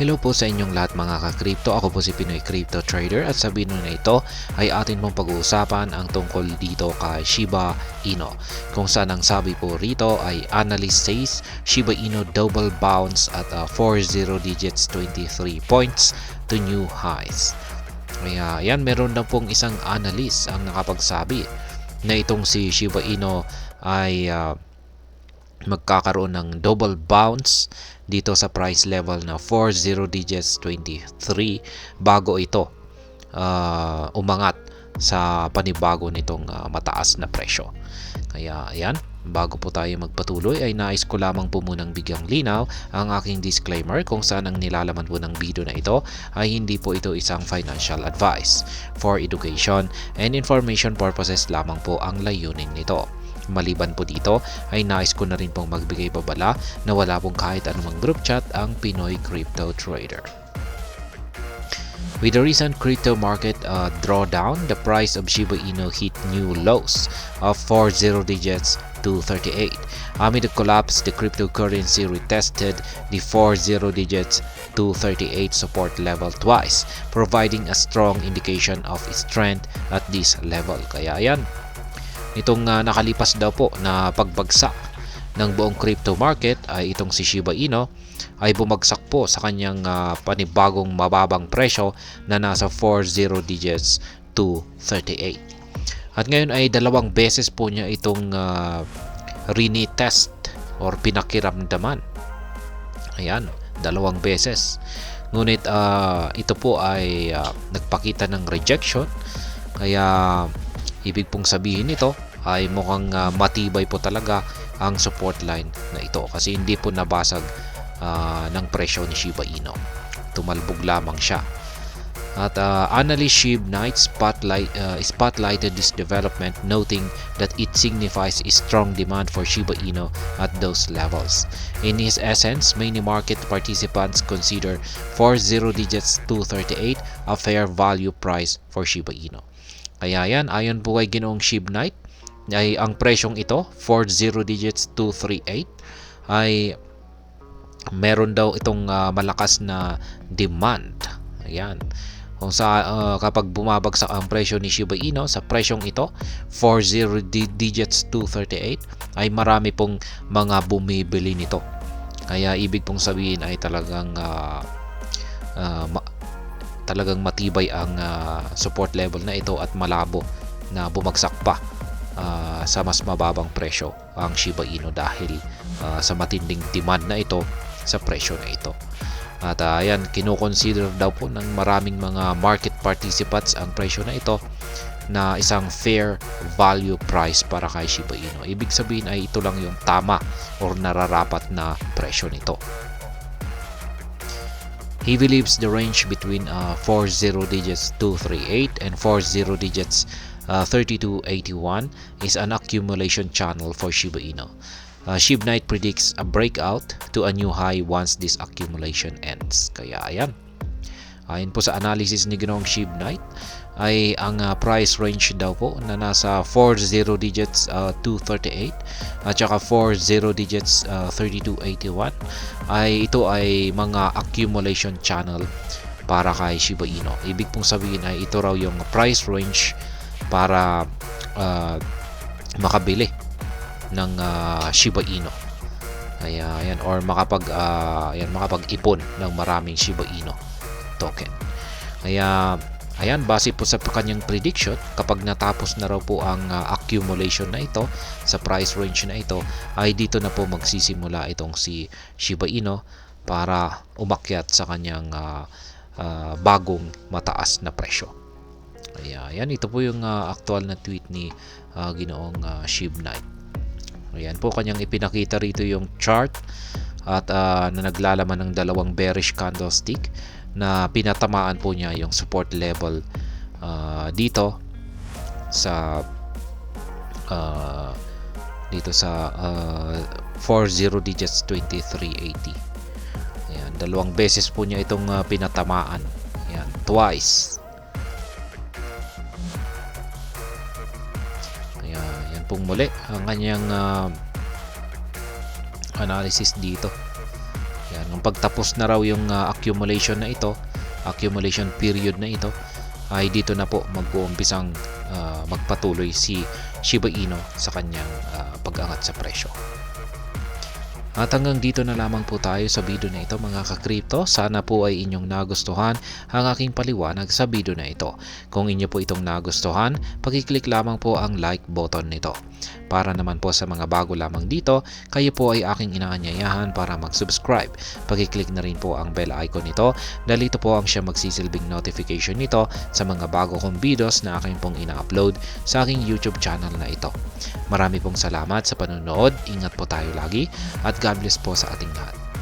Hello po sa inyong lahat mga ka-crypto. Ako po si Pinoy Crypto Trader at sa video na ito ay atin mong pag-uusapan ang tungkol dito kay Shiba Inu. Kung saan ang sabi po rito ay analyst says Shiba Inu double bounce at 40 digits 23 points to new highs. Kaya yan, meron na pong isang analyst ang nakapagsabi na itong si Shiba Inu ay magkakaroon ng double bounce dito sa price level na 40 digits 23 bago ito umangat sa panibago nitong mataas na presyo. Kaya ayan, bago po tayo magpatuloy ay nais ko lamang po munang bigyang linaw ang aking disclaimer kung saan ang nilalaman po ng video na ito ay hindi po ito isang financial advice. For education and information purposes lamang po ang layunin nito. Maliban po dito ay nais ko na rin pong magbigay babala na wala pong kahit anumang group chat ang Pinoy Crypto Trader. With the recent crypto market drawdown, the price of Shiba Inu hit new lows of 40 digits to 38. Amid the collapse, the cryptocurrency retested the 40 digits to 38 support level twice, providing a strong indication of strength at this level. Kaya ayan, itong nakalipas daw po na pagbagsak ng buong crypto market ay itong si Shiba Inu ay bumagsak po sa kanyang panibagong mababang presyo na nasa 40 digits to 38. At ngayon ay dalawang beses po niya itong retest or pinakiramdaman. Ayan, dalawang beses. Ngunit ito po ay nagpakita ng rejection. Kaya ibig pong sabihin nito ay mukhang matibay po talaga ang support line na ito kasi hindi po nabasag ng presyo ni Shiba Inu. Tumalbog lamang siya. At analyst Shib Knight spotlighted this development, noting that it signifies a strong demand for Shiba Inu at those levels. In his essence, many market participants consider 40 digits to 38 a fair value price for Shiba Inu. Kaya yan, ayon po kay Ginoong Shib Knight, ay ang presyong ito, 40 digits to 38, ay meron daw itong malakas na demand. Ayan. Kung sa kapag bumabagsak ang presyo ni Shiba Inu sa presyong ito, 40 digits to 38, ay marami pong mga bumibili nito. Kaya ibig pong sabihin ay talagang matibay ang support level na ito at malabo na bumagsak pa sa mas mababang presyo ang Shiba Inu dahil sa matinding demand na ito sa presyo na ito. At ayan, kinukonsider daw po ng maraming mga market participants ang presyo na ito na isang fair value price para kay Shiba Inu. Ibig sabihin ay ito lang yung tama or nararapat na presyo nito. He believes the range between 40 digits 238 and 40 digits 3281 is an accumulation channel for Shiba Inu. Shib Knight predicts a breakout to a new high once this accumulation ends. Kaya ayan, ayon po sa analysis ni Ginoong Shib Knight ay ang price range daw po na nasa 40 digits 238 at saka 40 digits 3281 ay ito ay mga accumulation channel para kay Shiba Inu. Ibig pong sabihin ay ito raw yung price range para makabili ng Shiba Inu. Kaya ayan, or makapag-ipon ng maraming Shiba Inu token. Kaya ayan, base po sa kanyang prediction, kapag natapos na raw po ang accumulation na ito sa price range na ito, ay dito na po magsisimula itong si Shiba Inu para umakyat sa kanyang bagong mataas na presyo. Kaya ayan, ito po yung aktual na tweet ni Ginoong Shib Knight. Ayan po, kanyang ipinakita rito yung chart at na naglalaman ng dalawang bearish candlestick na pinatamaan po niya yung support level dito sa 40 digits 2380. Ayan, dalawang beses po niya itong pinatamaan. Ayan, twice. Yan pong muli ang kanyang analysis dito. Yan, pagtapos na raw yung accumulation period na ito, ay dito na po mag-uumpisang magpatuloy si Shiba Inu sa kanyang pag-angat sa presyo. At hanggang dito na lamang po tayo sa video na ito mga ka-crypto. Sana po ay inyong nagustuhan ang aking paliwanag sa video na ito. Kung inyo po itong nagustuhan, pag-click lamang po ang like button nito. Para naman po sa mga bago lamang dito, kayo po ay aking inaanyayahan para mag-subscribe. Pag-click na rin po ang bell icon nito dahil ito po ang siya magsisilbing notification nito sa mga bago kong videos na aking pong ina-upload sa aking YouTube channel na ito. Marami pong salamat sa panonood. Ingat po tayo lagi at God bless po sa ating lahat.